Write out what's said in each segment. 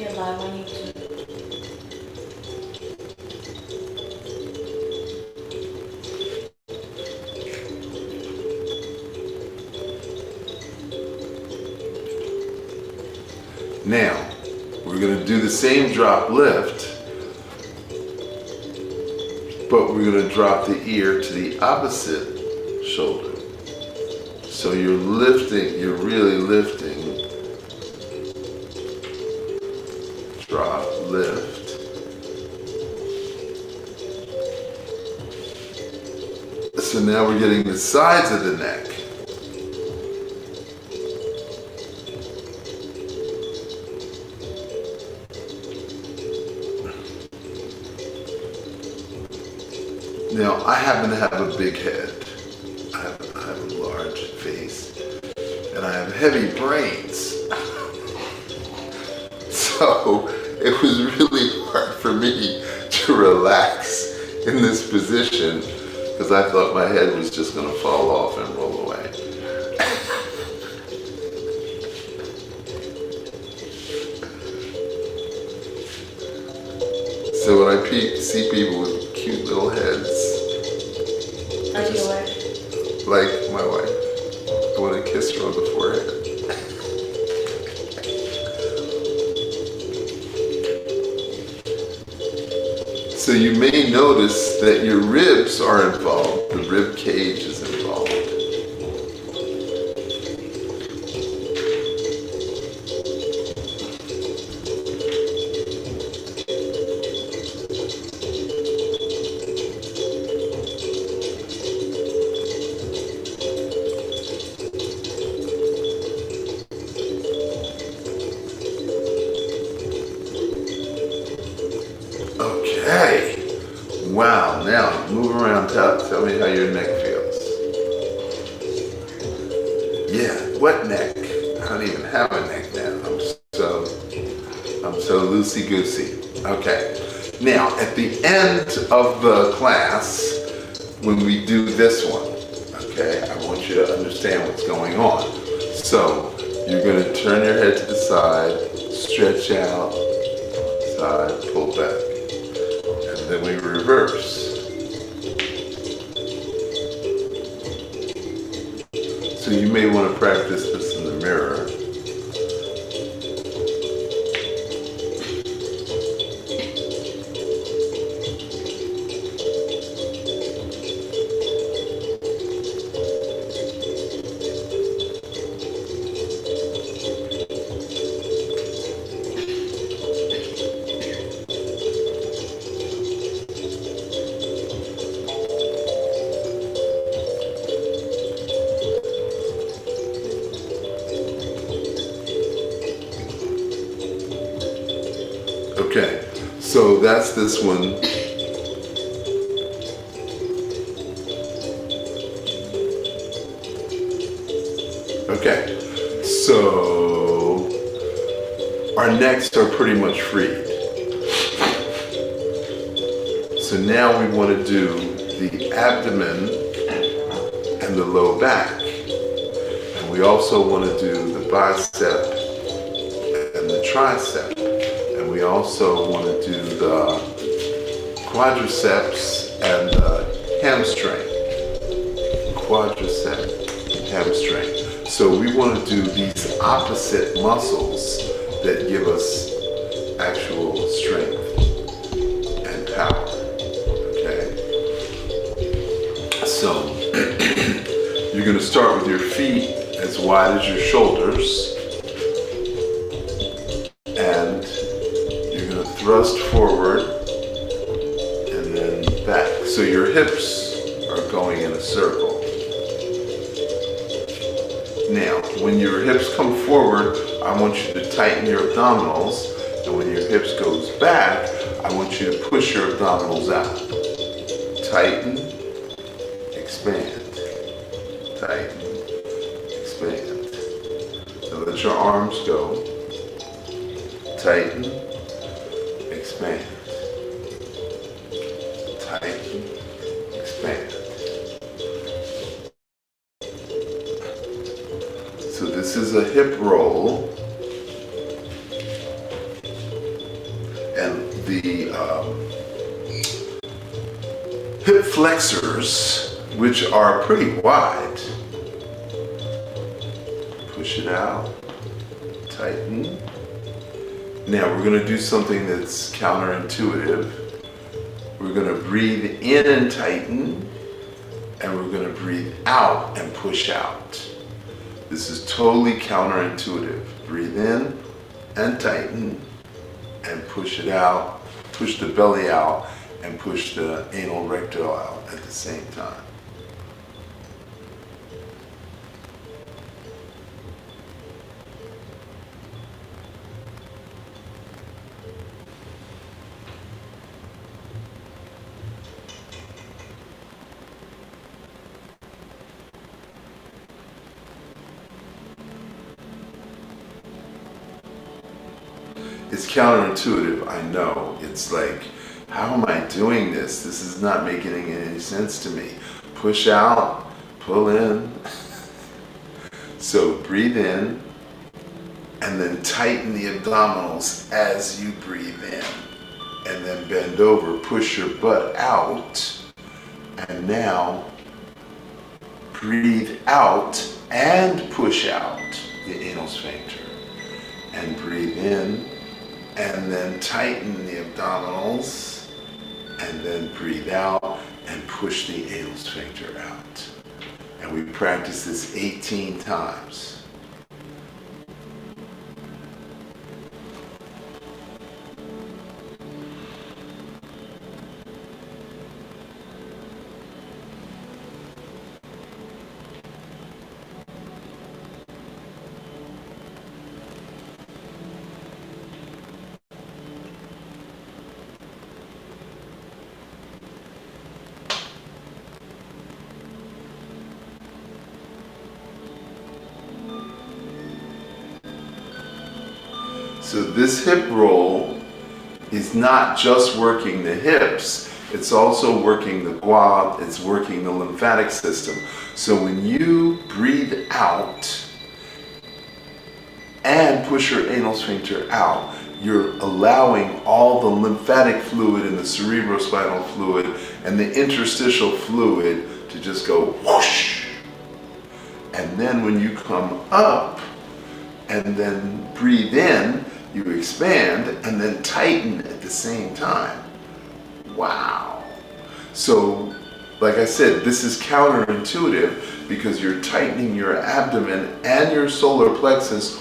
You're live on YouTube. Now, we're going to do the same drop lift, but we're going to drop the ear to the opposite shoulder. So you're lifting, you're really lifting. Drop, lift. So now we're getting the sides of the neck. Now, I happen to have a big head. I have a large face. And I have heavy brains. So it was really hard for me to relax in this position because I thought my head was just going to fall off and roll away. So when I see people with cute little heads, Like your wife? like my wife, I want to kiss her on the forehead. So you may notice that your ribs are involved. The rib cage is involved. Okay. Wow. Now move around. Tell me how your neck feels. Yeah. What neck? I don't even have a neck now. I'm so loosey goosey. Okay. Now at the end of the class, when we do this one, okay, I want you to understand what's going on. So you're going to turn your head to the side, stretch out, side, pull back. Then we reverse. So you may want to practice this in the mirror. Okay, so that's this one. Okay, so our necks are pretty much freed. So now we want to do the abdomen and the low back. And we also want to do the bicep and the tricep. We also want to do the quadriceps and the hamstring. Quadricep, hamstring. So we want to do these opposite muscles that give us actual strength and power. Okay? So you're going to start with your feet as wide as your shoulders. Thrust forward and then back. So your hips are going in a circle. Now, when your hips come forward, I want you to tighten your abdominals. And when your hips goes back, I want you to push your abdominals out. Tighten, expand. Tighten, expand. So let your arms go. Tighten, expand. Tighten, expand. So this is a hip roll. And the hip flexors, which are pretty wide, push it out, tighten. Now we're going to do something that's counterintuitive. We're going to breathe in and tighten, and we're going to breathe out and push out. This is totally counterintuitive. Breathe in and tighten and push it out, push the belly out and push the anal rectal out at the same time. It's counterintuitive, I know. It's like, how am I doing this? This is not making any sense to me. Push out, pull in. So breathe in, and then tighten the abdominals as you breathe in. And then bend over, push your butt out. And now breathe out and push out the anal sphincter. And breathe in. And then tighten the abdominals, and then breathe out and push the anal sphincter out. And we practice this 18 times. So this hip roll is not just working the hips, it's also working the quad, it's working the lymphatic system. So when you breathe out and push your anal sphincter out, you're allowing all the lymphatic fluid and the cerebrospinal fluid and the interstitial fluid to just go whoosh. And then when you come up and then breathe in, you expand and then tighten at the same time. Wow. So, like I said, this is counterintuitive because you're tightening your abdomen and your solar plexus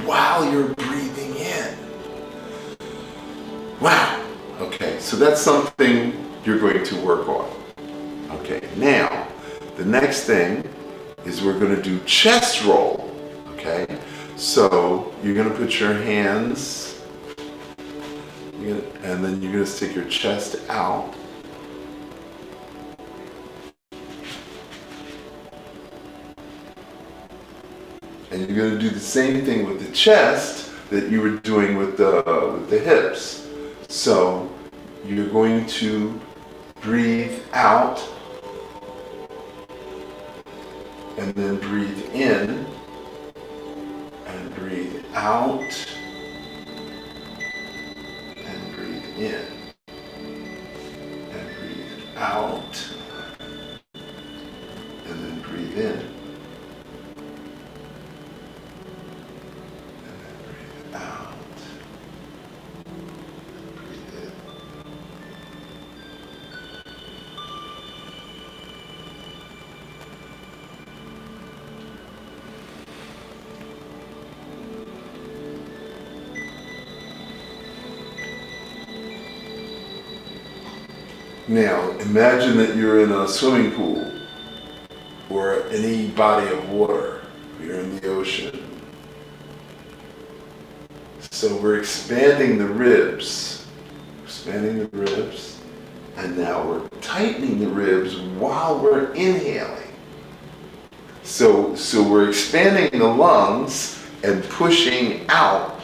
while you're breathing in. Wow. Okay, so that's something you're going to work on. Okay, now, the next thing is we're going to do chest roll. Okay? So you're going to put your hands, and then you're going to stick your chest out. And you're going to do the same thing with the chest that you were doing with the hips. So you're going to breathe out, and then breathe in. And breathe out, and breathe in, and breathe out, and then breathe in, and then breathe out, and breathe in. Now, imagine that you're in a swimming pool or any body of water. You're in the ocean. So we're expanding the ribs, and now we're tightening the ribs while we're inhaling. So we're expanding the lungs and pushing out,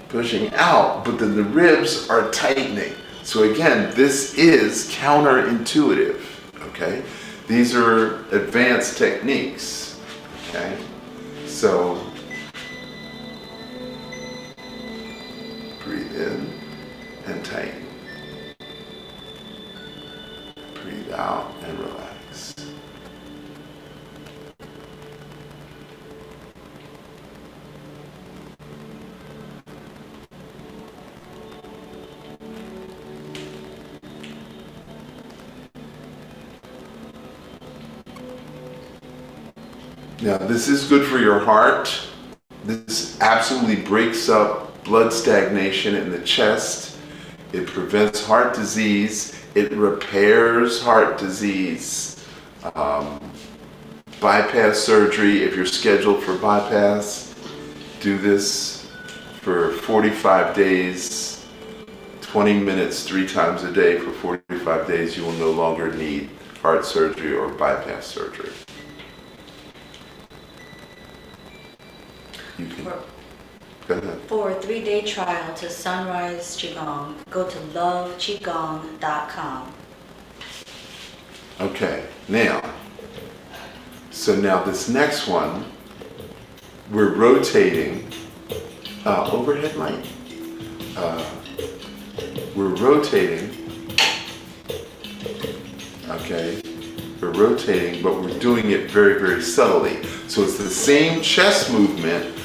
but then the ribs are tightening. So again, this is counterintuitive, okay? These are advanced techniques, okay? So, breathe in, and tighten. Breathe out and relax. Now, this is good for your heart. This absolutely breaks up blood stagnation in the chest. It prevents heart disease. It repairs heart disease. Bypass surgery, if you're scheduled for bypass, do this for 45 days, 20 minutes, 3 times a day for 45 days. You will no longer need heart surgery or bypass surgery. You can go ahead. For a 3-day trial to Sunrise Qigong, go to loveqigong.com. Okay, now this next one, we're rotating, overhead light, we're rotating, okay, we're rotating, but we're doing it very, very subtly. So it's the same chest movement,